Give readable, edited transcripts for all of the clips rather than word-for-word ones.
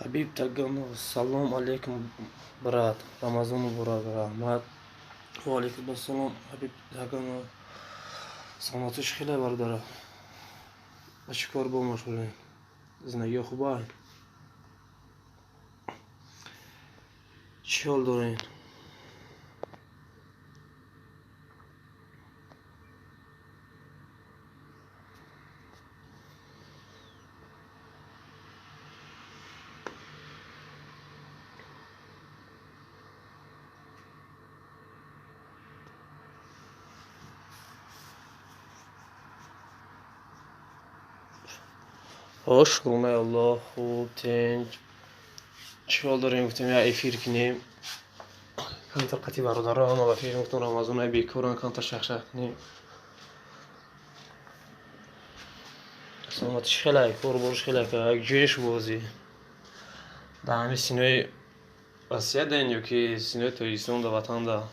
Habib Taganov, salom alaykum brat, Ramazon muborak, rahmat. Va alaykum assalom Habib Taganov. Sanotish خیلی برداره. چیکار با مشغولی؟ زندگی خوبه؟ چی حال دارین؟ شکر الله خوب تنج. چی حال دارین؟ گفتیم یا افیر کنیم. کانتر قطعی برادران و افیر گفتم رمضان های بیکورن کانتر شخ کنیم. سلامتش خیلی کور برش خیلی که یک جوش بازی. در همه سینوی آسیا دین یا که سینوی تویستون در وطن ده.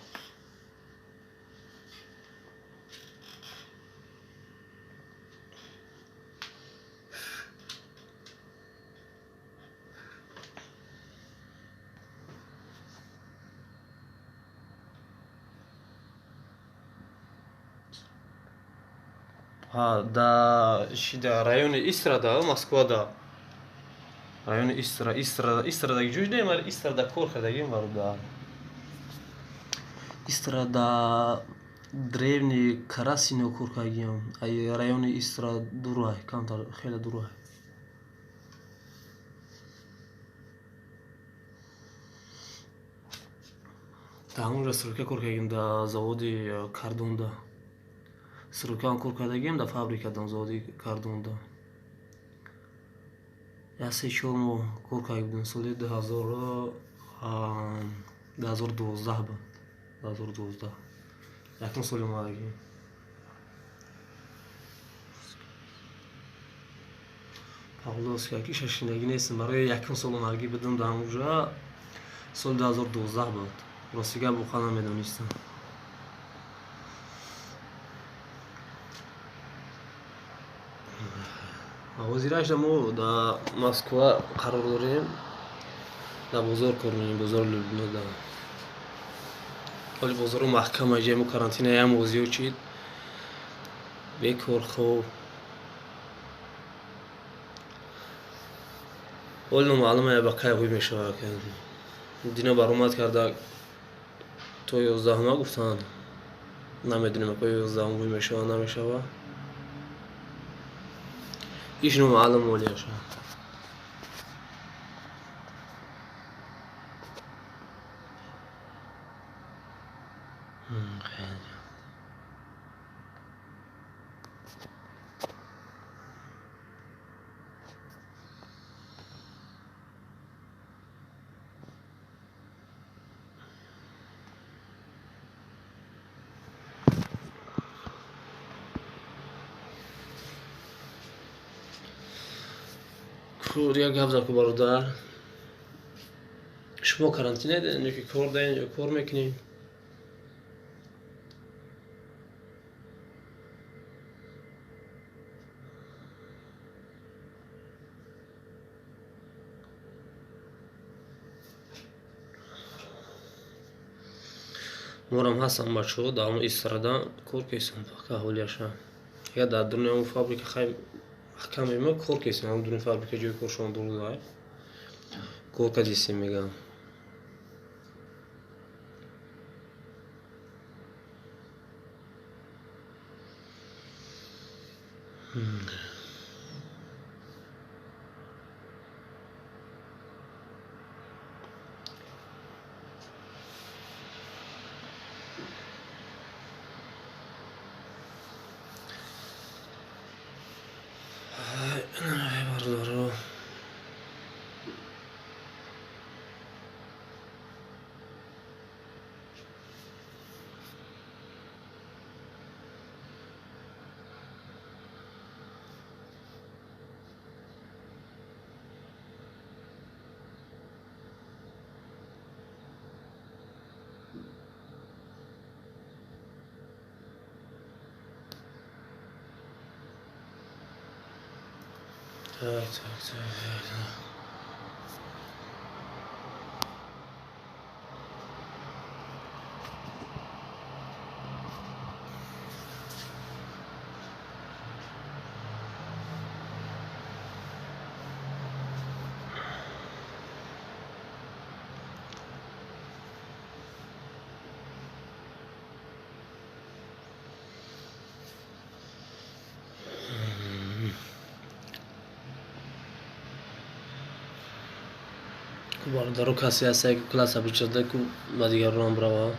در رایون ایسترا ده مسکو ده. رایون ایسترا ده جوش دیم ولی ایسترا ده کور خداگیم وارد ده. ایسترا ده древний карасино куркагиам. ай райони истра дура кантар хеле дура. Та ҳамунҷо сирка куркагим да заводи кардонда. Сиркан куркадагим да фабрикадан заводи кардонда. Я 3-4 моҳ куркаги будем соли 2012 ба 2012 якум соли омадагим. павловска ки шашинагӣ нестем барои якум сол омадагӣ будем дар ҳамунҷо соли 2012 буд. ростига буқа намедонистам. ҳозираш мо дар москва қарор дорем. дар бозор кор мекунем, бозори Любимада. ولی بازار محکم आहे جای کارانتینه هم موزیو چید بکر خوب ولی معلومه بقیه خوی میشه که دینا برآمد کرده تو 11 ما گفتن نمیدونیم که 11 خوی میشه و نمیشه هیچ نوع معلوم ولیشه. یک گفت که برادر شما کارانتینه دین یا که کار دین یا کار میکنین؟ مورم هستم بچه‌ها در اون استرادا کار کردن که حالیشان یا در دنیا اون فابریک خیلی محکم ما کار کردن اون دنیا فابریک جای کارشون دور داره کار کردیم میگم. Так. برادر کسی هست که کلاس بچرده که با دیگران برای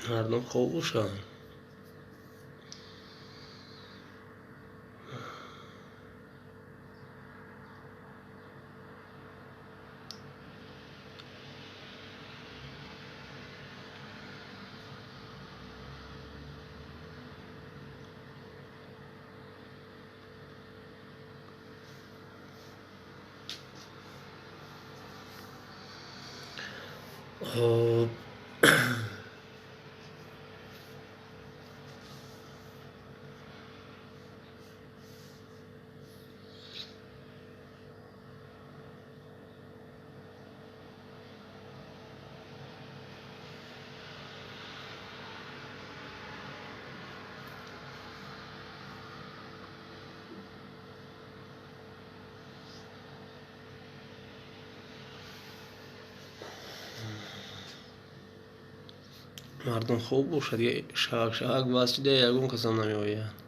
مردم خوب باشن. مردم خوب باشد. یه شاک باز چیده یکون کسان نمی آید.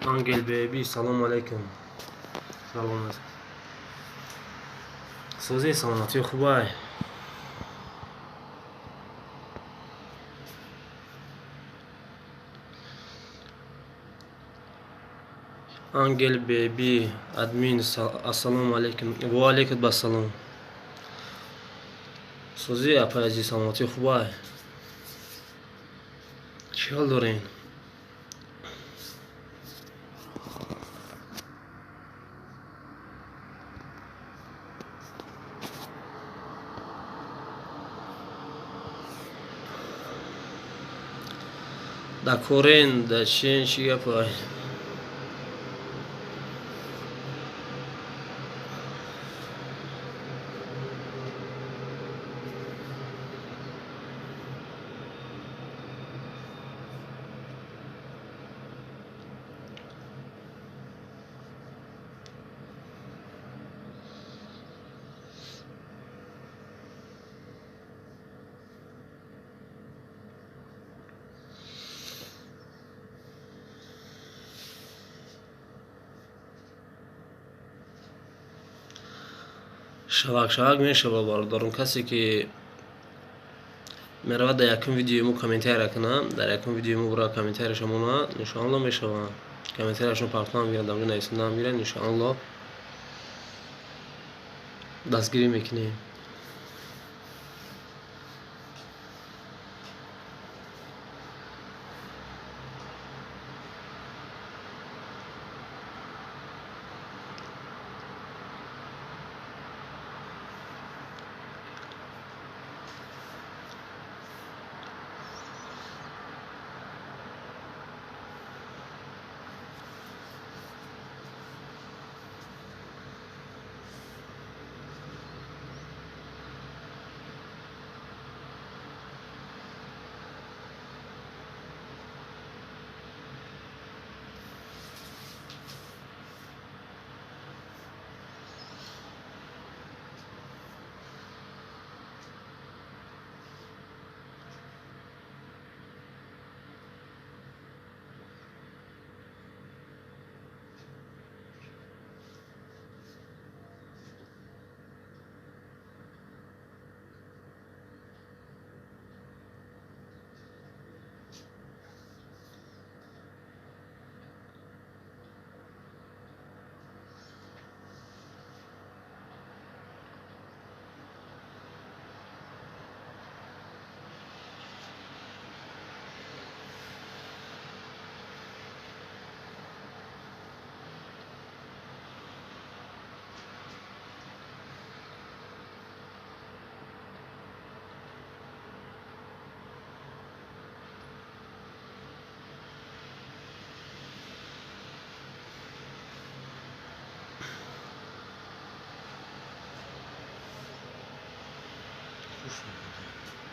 انگل بیبی سلام علیکم. سلام علیکم. سوزی سلامتی خوبه. انگل بیبی ادمین السلام علیکم. و علیکم السلام. سوزی اپایزی سلامتی خوبه. چی حال دارین؟ دا کورین دا چین چی اپای شواک میشه با برادرم. کسی که میرود در یکم ویدیو مو کامنتر کنم، در یکم ویدیو مو برای کامنتر شما انشاءالله میشه و کامنترشون پارتنر میگیرن در نویسنده میگیرن انشاءالله دستگیری میکنیم. گوش میدید.